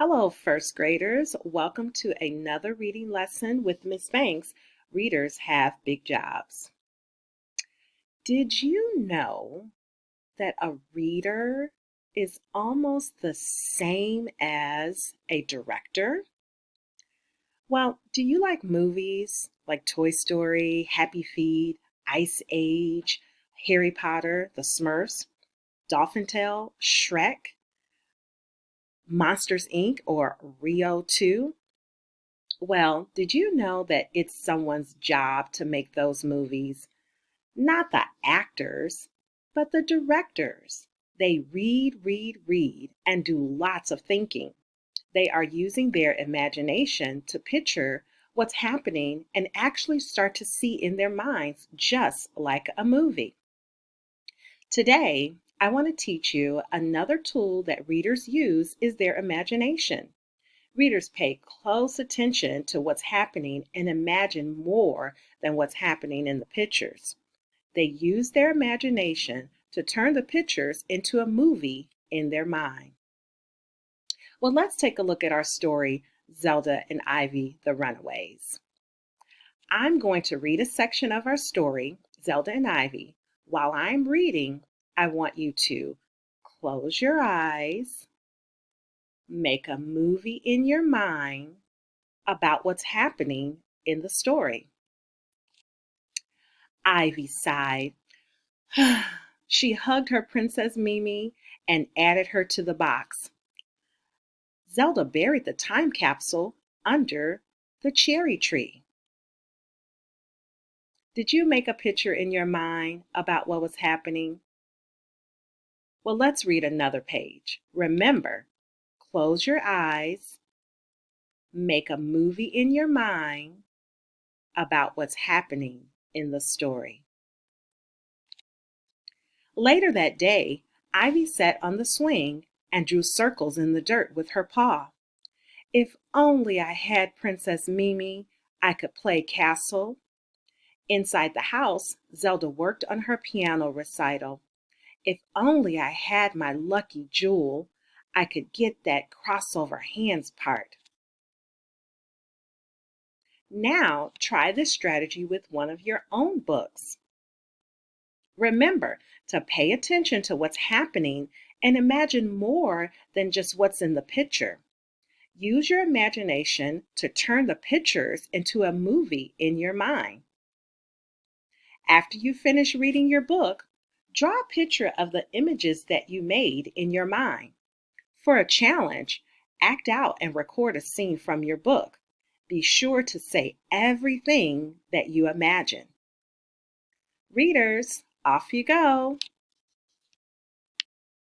Hello, first graders. Welcome to another reading lesson with Miss Banks. Readers have big jobs. Did you know that a reader is almost the same as a director? Well, do you like movies like Toy Story, Happy Feet, Ice Age, Harry Potter, The Smurfs, Dolphin Tale, Shrek, Monsters Inc., or Rio 2? Well, did you know that it's someone's job to make those movies? Not the actors, but the directors. They read, and do lots of thinking. They are using their imagination to picture what's happening and actually start to see in their minds, just like a movie. Today, I want to teach you another tool that readers use is their imagination. Readers pay close attention to what's happening and imagine more than what's happening in the pictures. They use their imagination to turn the pictures into a movie in their mind. Well, let's take a look at our story, Zelda and Ivy, the Runaways. I'm going to read a section of our story, Zelda and Ivy. While I'm reading, I want you to close your eyes, make a movie in your mind about what's happening in the story. Ivy sighed. She hugged her Princess Mimi and added her to the box. Zelda buried the time capsule under the cherry tree. Did you make a picture in your mind about what was happening? Well, let's read another page. Remember, close your eyes, make a movie in your mind about what's happening in the story. Later that day, Ivy sat on the swing and drew circles in the dirt with her paw. If only I had Princess Mimi, I could play castle. Inside the house, Zelda worked on her piano recital. If only I had my lucky jewel, I could get that crossover hands part. Now try this strategy with one of your own books. Remember to pay attention to what's happening and imagine more than just what's in the picture. Use your imagination to turn the pictures into a movie in your mind. After you finish reading your book, draw a picture of the images that you made in your mind. For a challenge, act out and record a scene from your book. Be sure to say everything that you imagine. Readers, off you go.